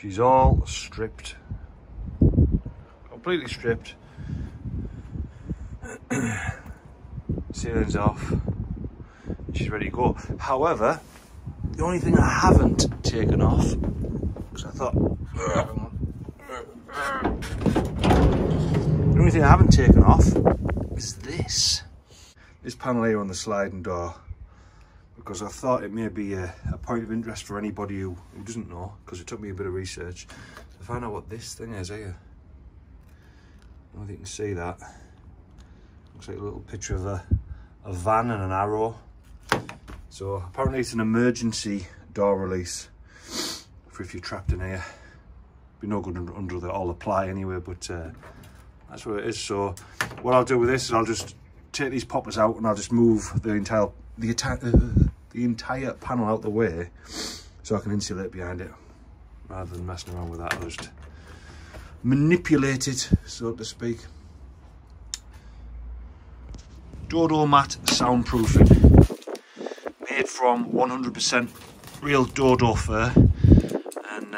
She's all stripped, completely stripped. Ceiling's off. She's ready to go. However, the only thing I haven't taken off, because I thought, the only thing I haven't taken off is this panel here on the sliding door, because I thought it may be a point of interest for anybody who doesn't know, because it took me a bit of research to find out what this thing is here. I don't know if you can see that. Looks like a little picture of a van and an arrow. So apparently it's an emergency door release for if you're trapped in here. Be no good under the all apply anyway, but that's what it is. So what I'll do with this is I'll just take these poppers out and I'll just move the entire panel out the way so I can insulate behind it, rather than messing around with that. I'll just manipulate it, so to speak. DODOMAT soundproofing, made from 100% real dodo fur, and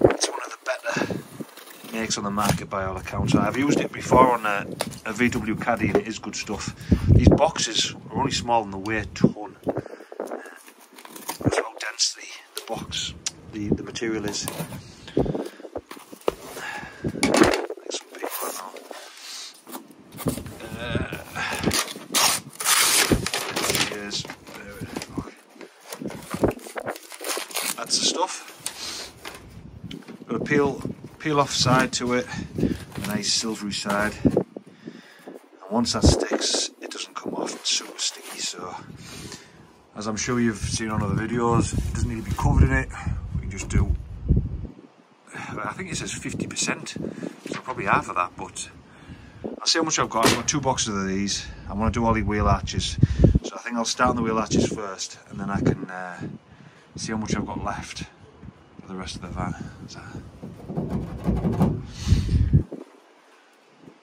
it's one of the better makes on the market by all accounts. I've used it before on a VW Caddy and it is good stuff. These boxes are only smaller than the weight ton. That's how dense the box, the material is. That's the stuff. Got a peel off side to it, a nice silvery side, and once that sticks it doesn't come off. It's super sticky, so as I'm sure you've seen on other videos, it doesn't need to be covered in it. We can just do, I think it says 50%, so probably half of that, but I'll see how much I've got. I've got 2 boxes of these. I want to do all the wheel arches, so I think I'll start on the wheel arches first, and then I can see how much I've got left for the rest of the van.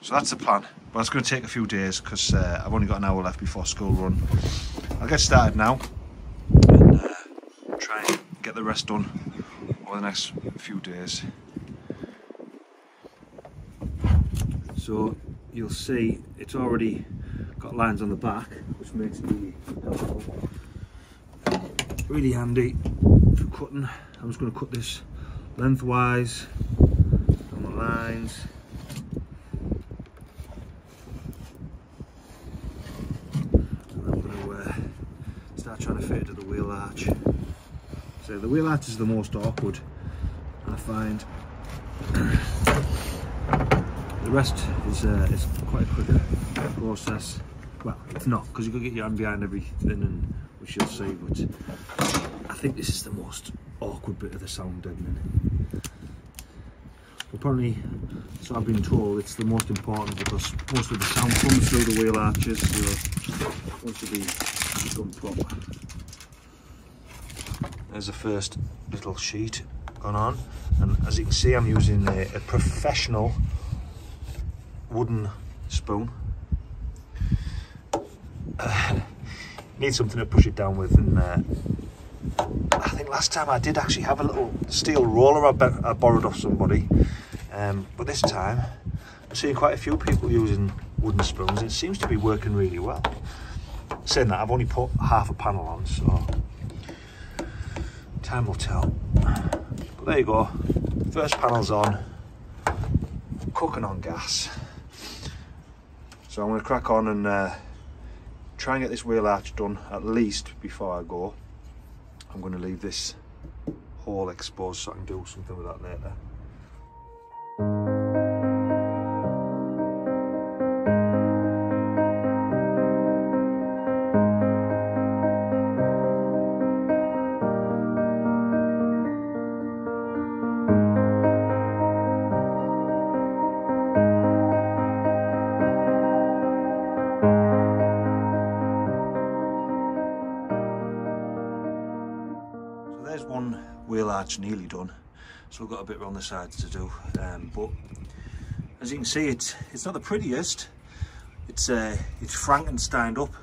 So that's the plan, but it's going to take a few days because I've only got an hour left before school run. I'll get started now and try and get the rest done over the next few days. So you'll see it's already got lines on the back, which makes it really helpful. Really handy for cutting. I'm just going to cut this lengthwise on the lines. And I'm going to start trying to fit it to the wheel arch. So the wheel arch is the most awkward, I find. The rest is quite a quick process. Well, if not, because you've got to get your hand behind everything, and which you'll see, but I think this is the most awkward bit of the sound deadening. Apparently, so I've been told, it's the most important because most of the sound comes through the wheel arches, so it wants to be done proper. There's the first little sheet gone on, and as you can see I'm using a professional wooden spoon. Need something to push it down with, and I think last time I did actually have a little steel roller I borrowed off somebody, but this time I'm seeing quite a few people using wooden spoons and it seems to be working really well. Saying that, I've only put half a panel on, so time will tell. But there you go, first panel's on, cooking on gas. So I'm going to crack on and try and get this wheel arch done at least before I go. I'm going to leave this hole exposed so I can do something with that later. There's one wheel arch nearly done, so we've got a bit around the sides to do, but as you can see it's not the prettiest. It's Frankensteined up,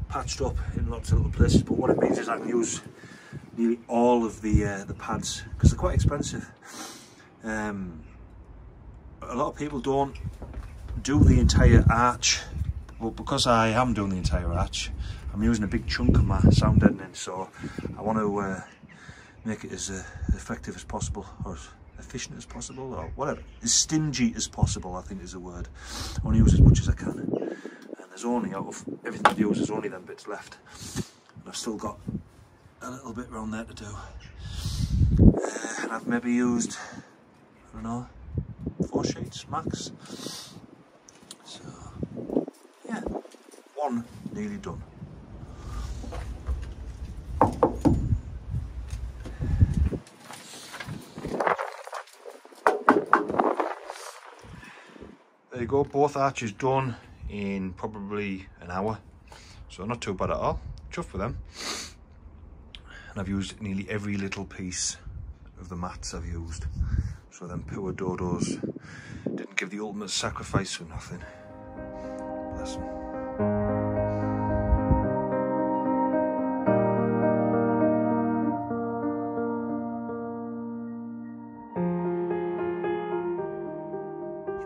patched up in lots of little places, but what it means is I can use nearly all of the pads because they're quite expensive. A lot of people don't do the entire arch, but because I am doing the entire arch, I'm using a big chunk of my sound deadening, so I want to make it as effective as possible, or as efficient as possible, or whatever, as stingy as possible, I think is the word. I want to use as much as I can, and there's only, out of everything I've used, there's only them bits left, and I've still got a little bit around there to do, and I've maybe used, I don't know, 4 sheets max, so yeah, 1 nearly done. There you go, both arches done in probably an hour, so not too bad at all. Chuffed with them. And I've used nearly every little piece of the mats I've used, so them poor dodos didn't give the ultimate sacrifice for nothing. Bless them.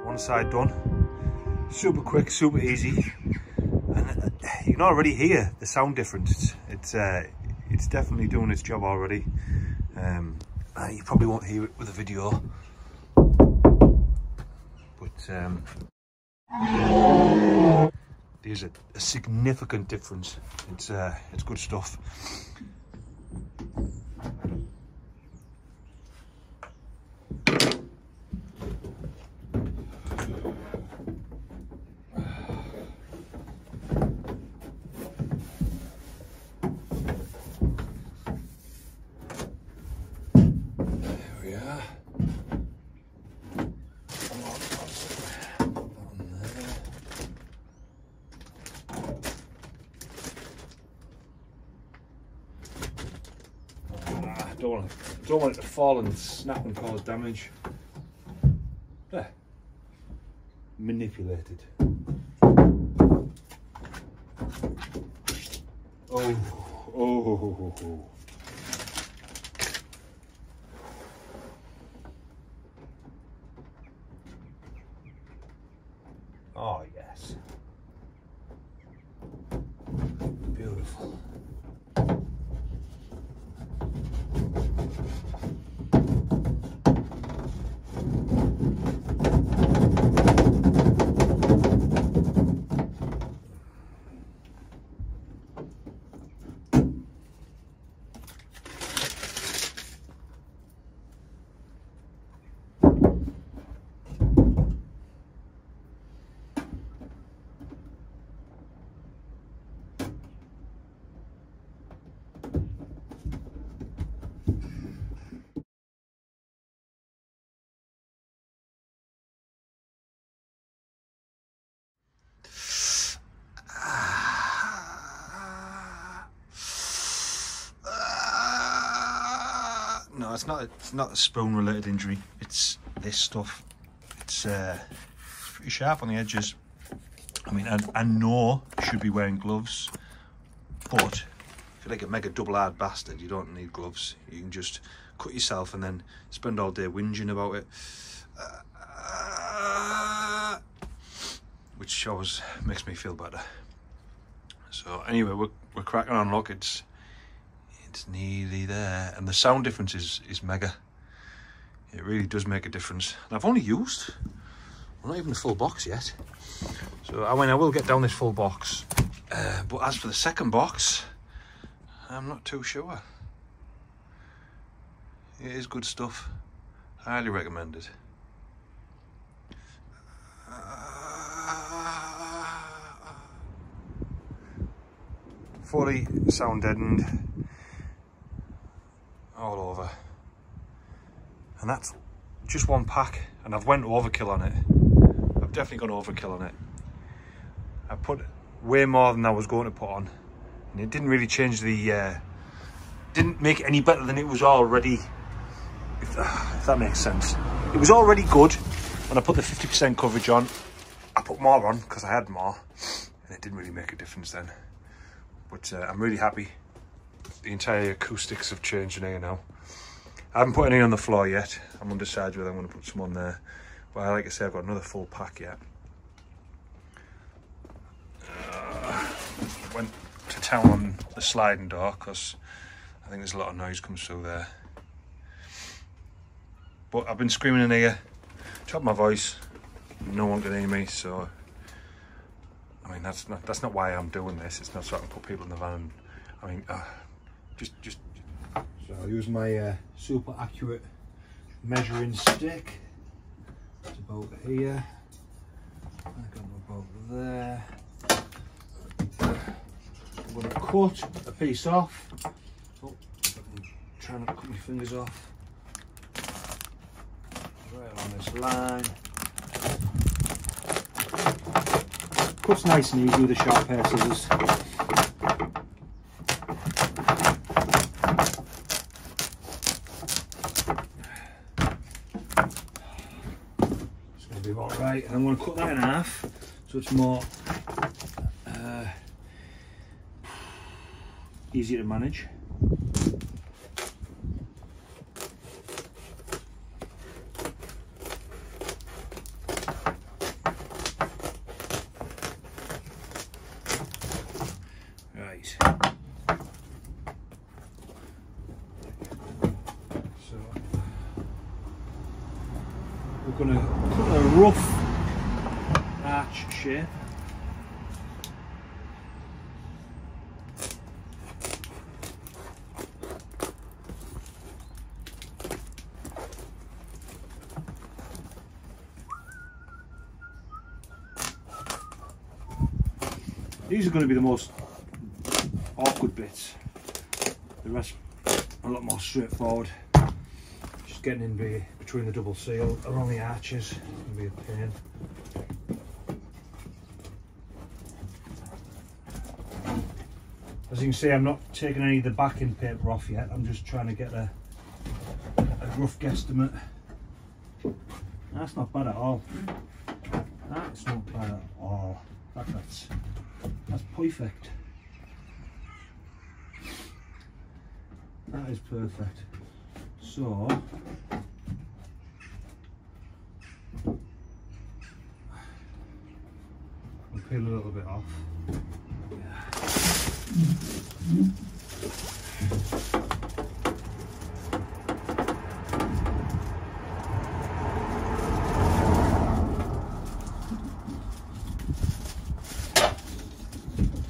One side done, super quick, super easy, and you can already hear the sound difference. It's definitely doing its job already. You probably won't hear it with the video, but there's a significant difference. It's good stuff. Don't want it to fall and snap and cause damage. There. Manipulated. Oh. Oh yes. Beautiful. No, it's not a spoon related injury, it's this stuff. It's pretty sharp on the edges. I mean, I know you should be wearing gloves, but if you're like a mega double hard bastard, you don't need gloves. You can just cut yourself and then spend all day whinging about it, which always makes me feel better. So anyway, we're cracking on. Look, it's nearly there, and the sound difference is mega. It really does make a difference. And I've only used, well, not even a full box yet, so I mean, I will get down this full box, but as for the second box, I'm not too sure. It is good stuff, highly recommended. Fully sound deadened all over, and that's just one pack, and I've went overkill on it. I've definitely gone overkill on it. I put way more than I was going to put on, and it didn't really change the didn't make it any better than it was already, if that makes sense. It was already good when I put the 50% coverage on. I put more on because I had more, and it didn't really make a difference then, but I'm really happy. the entire acoustics have changed in here now. I haven't put any on the floor yet. I'm undecided whether I'm going to put some on there. But like I say, I've got another full pack yet. Went to town on the sliding door because I think there's a lot of noise comes through there. But I've been screaming in here, top of my voice, no one can hear me, so I mean that's not why I'm doing this. It's not so I can put people in the van. I mean, just. So I'll use my super accurate measuring stick. It's about here. I got about there. I'm going to cut a piece off. Oh, I'm trying not to cut my fingers off. Right on this line. Cuts nice and easy with a sharp pair of scissors. It's going to be about right, and I'm going to cut that in half so it's more easier to manage. Right. So we're going to cut a rough arch shape. These are going to be the most awkward bits. The rest a lot more straightforward. Just getting in between the double seal around the arches can be a pain. As you can see, I'm not taking any of the backing paper off yet. I'm just trying to get a rough guesstimate. That's not bad at all. That's not bad at all. That's perfect. That is perfect. So I'll peel a little bit off.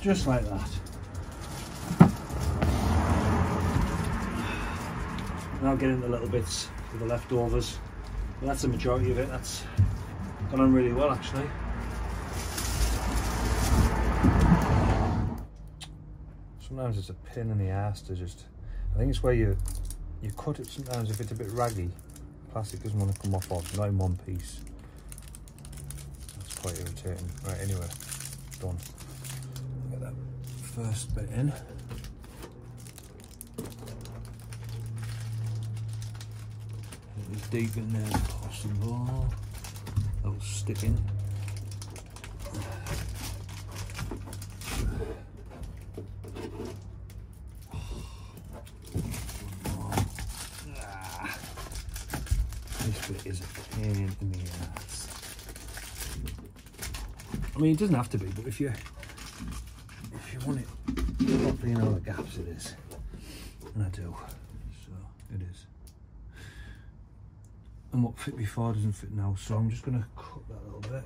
Just like that. Now get into the little bits of the leftovers. Well, that's the majority of it. That's gone on really well actually. Sometimes it's a pain in the ass to just, I think it's where you cut it sometimes if it's a bit raggy. Plastic doesn't want to come off, not in one piece. That's quite irritating. Right, anyway, done. Get that first bit in. As deep in there as possible. That'll stick in. This bit is a pain in the ass. I mean, it doesn't have to be, but if you want it properly in all the gaps, it is. And I do. So it is. And what fit before doesn't fit now, so I'm just going to cut that a little bit.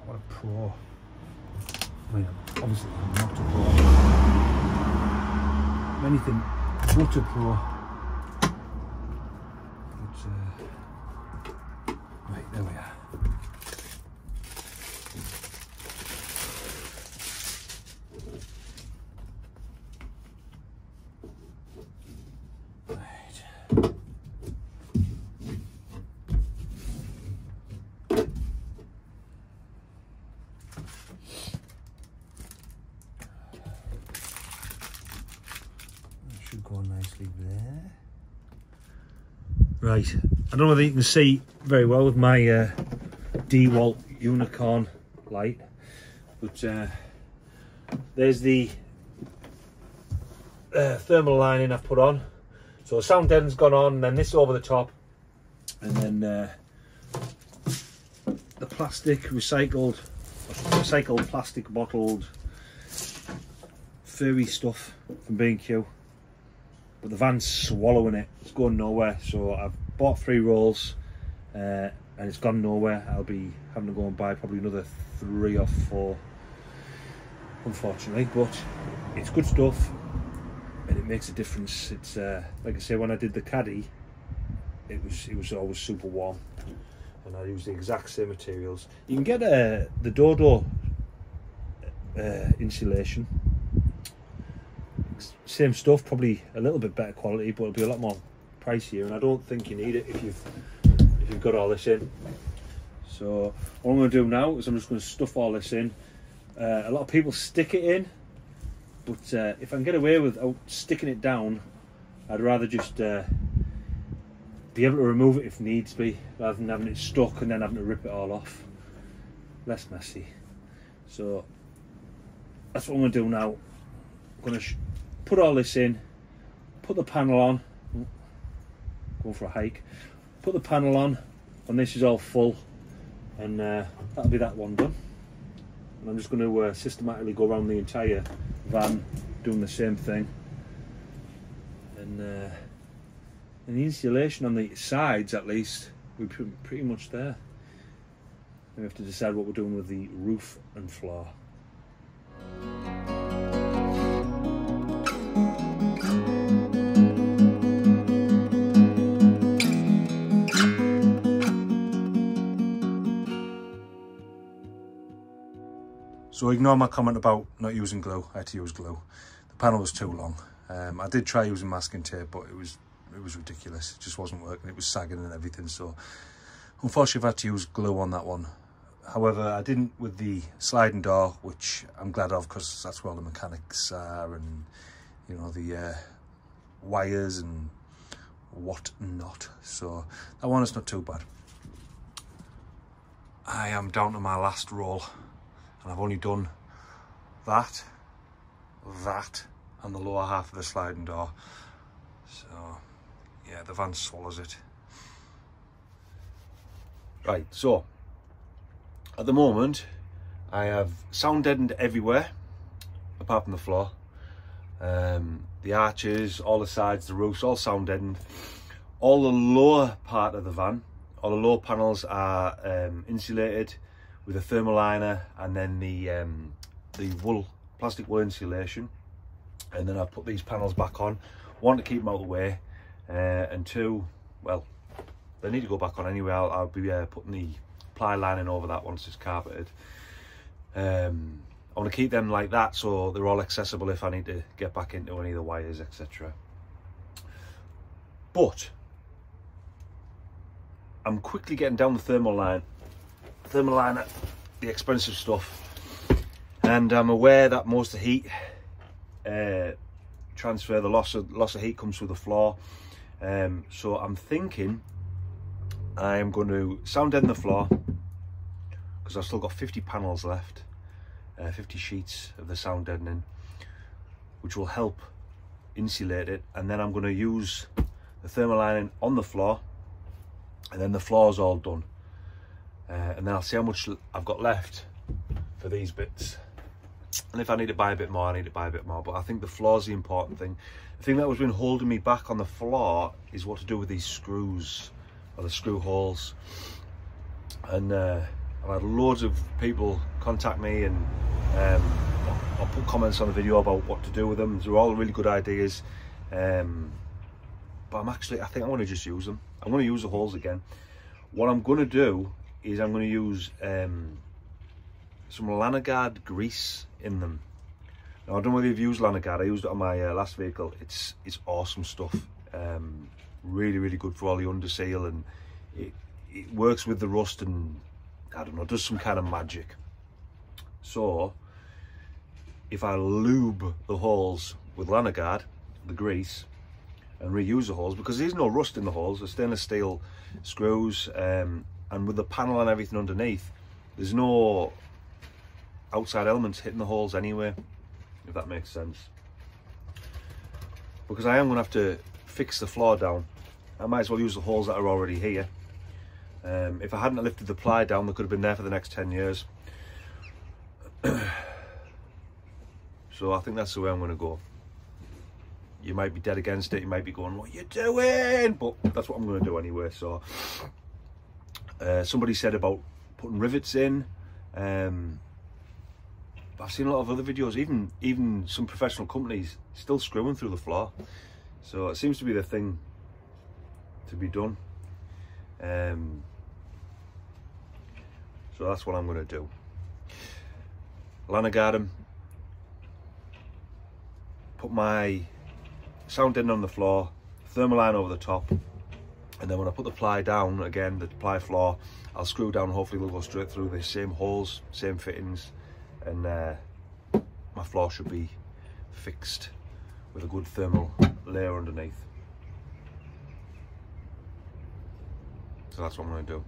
What a pro. I mean, obviously I'm not a pro. I'm anything but a pro. But, right, there we are. Should go nicely there. Right, I don't know whether you can see very well with my DeWalt unicorn light, but there's the thermal lining I've put on. So sound deadening's gone on, and then this over the top, and then the plastic recycled plastic bottled furry stuff from B&Q, but the van's swallowing it. It's going nowhere. So I've bought 3 rolls and it's gone nowhere. I'll be having to go and buy probably another 3 or 4, unfortunately, but it's good stuff and it makes a difference. It's like I say, when I did the caddy, it was always super warm, and I used the exact same materials. You can get the Dodo insulation, same stuff, probably a little bit better quality, but it'll be a lot more pricier, and I don't think you need it if you've got all this in. So what I'm going to do now is I'm just going to stuff all this in. A lot of people stick it in, but if I can get away without sticking it down, I'd rather just be able to remove it if needs be, rather than having it stuck and then having to rip it all off. Less messy. So that's what I'm going to do now. I'm going to put all this in, put the panel on, going for a hike, put the panel on, and this is all full, and that'll be that one done. And I'm just going to systematically go around the entire van doing the same thing, and the insulation on the sides, at least, we're pretty much there. We have to decide what we're doing with the roof and floor. So ignore my comment about not using glue. I had to use glue. The panel was too long. I did try using masking tape, but it was ridiculous. It just wasn't working. It was sagging and everything. So unfortunately, I've had to use glue on that one. However, I didn't with the sliding door, which I'm glad of, because that's where all the mechanics are, and you know, the wires and what not. So that one is not too bad. I am down to my last roll, and I've only done that, and the lower half of the sliding door. So yeah, the van swallows it. Right, so at the moment I have sound deadened everywhere apart from the floor. The arches, all the sides, the roofs, all sound deadened. All the lower part of the van, all the lower panels are insulated with a thermal liner, and then the plastic wool insulation. And then I've put these panels back on, one, to keep them out of the way, and two, well, they need to go back on anyway. I'll be putting the ply lining over that once it's carpeted. I want to keep them like that so they're all accessible if I need to get back into any of the wires, etc. But I'm quickly getting down the thermal liner, the expensive stuff, and I'm aware that most of the heat transfer, the loss of heat comes through the floor. So I'm thinking I am going to sound deaden the floor, because I've still got 50 panels left, 50 sheets of the sound deadening, which will help insulate it. And then I'm going to use the thermal lining on the floor, and then the floor's all done. And then I'll see how much I've got left for these bits. And if I need to buy a bit more, I need to buy a bit more. But I think the floor's the important thing. The thing that was been holding me back on the floor is what to do with these screws, or the screw holes. And I've had loads of people contact me, and I'll put comments on the video about what to do with them. They're all really good ideas. But I think I'm going to just use them. I'm going to use the holes again. What I'm going to do is I'm going to use some Lanagard grease in them. Now, I don't know whether you've used Lanagard. I used it on my last vehicle. It's awesome stuff. Really, really good for all the under seal, and it works with the rust, and I don't know, does some kind of magic. So if I lube the holes with Lanagard, the grease, and reuse the holes, because there's no rust in the holes, they're stainless steel screws, and with the panel and everything underneath, there's no outside elements hitting the holes anyway. if that makes sense. Because I am going to have to fix the floor down. I might as well use the holes that are already here. If I hadn't lifted the ply down, they could have been there for the next 10 years. So I think that's the way I'm going to go. You might be dead against it, you might be going, what are you doing? But that's what I'm going to do anyway. So somebody said about putting rivets in. I've seen a lot of other videos, even some professional companies still screwing through the floor. So it seems to be the thing to be done. So that's what I'm going to do. Lanyard them, put my sound deadening on the floor, thermaline over the top, and then when I put the ply down again, the ply floor, I'll screw down. Hopefully they'll go straight through the same holes, same fittings, and my floor should be fixed with a good thermal layer underneath. So that's what I'm going to do.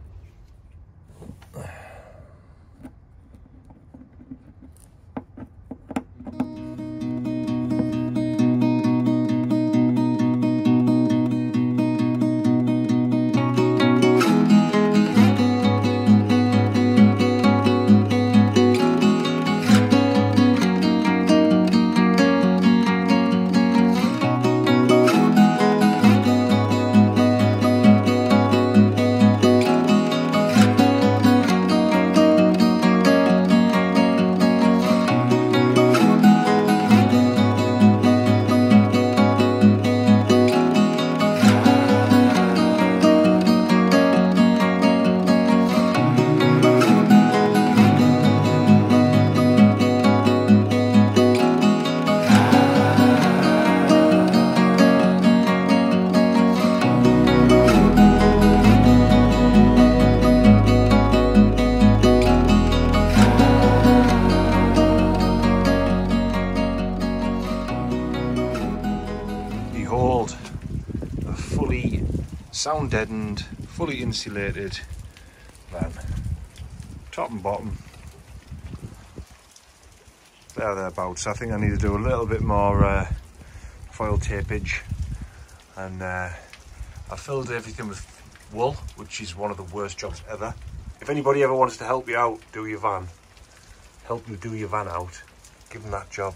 Behold, a fully sound deadened, fully insulated van, top and bottom. Thereabouts. I think I need to do a little bit more foil tapage, and I filled everything with wool, which is one of the worst jobs ever. If anybody ever wants to help you out, help you do your van out, give them that job.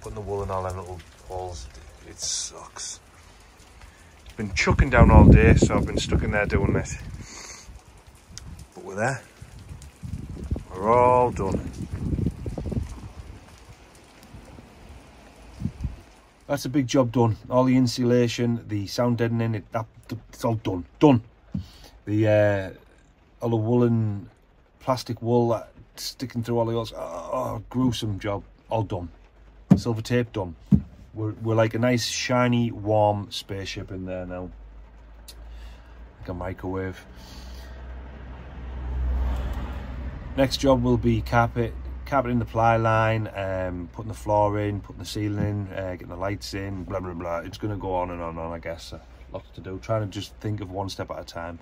Putting the wool in all them little holes, it sucks. It's been chucking down all day, so I've been stuck in there doing it. But we're there. We're all done. That's a big job done. All the insulation, the sound deadening, it's all done. Done. All the woolen, plastic wool that sticking through all the holes. Oh, gruesome job. All done. Silver tape done. We're like a nice, shiny, warm spaceship in there now. Like a microwave. Next job will be carpeting the ply line, putting the floor in, putting the ceiling in, getting the lights in, blah blah blah. It's going to go on and on and on, I guess. Lots to do. Trying to just think of one step at a time.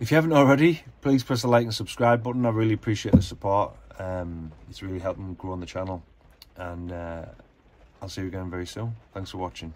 If you haven't already, please press the like and subscribe button. I really appreciate the support. It's really helping grow on the channel, and I'll see you again very soon. Thanks for watching.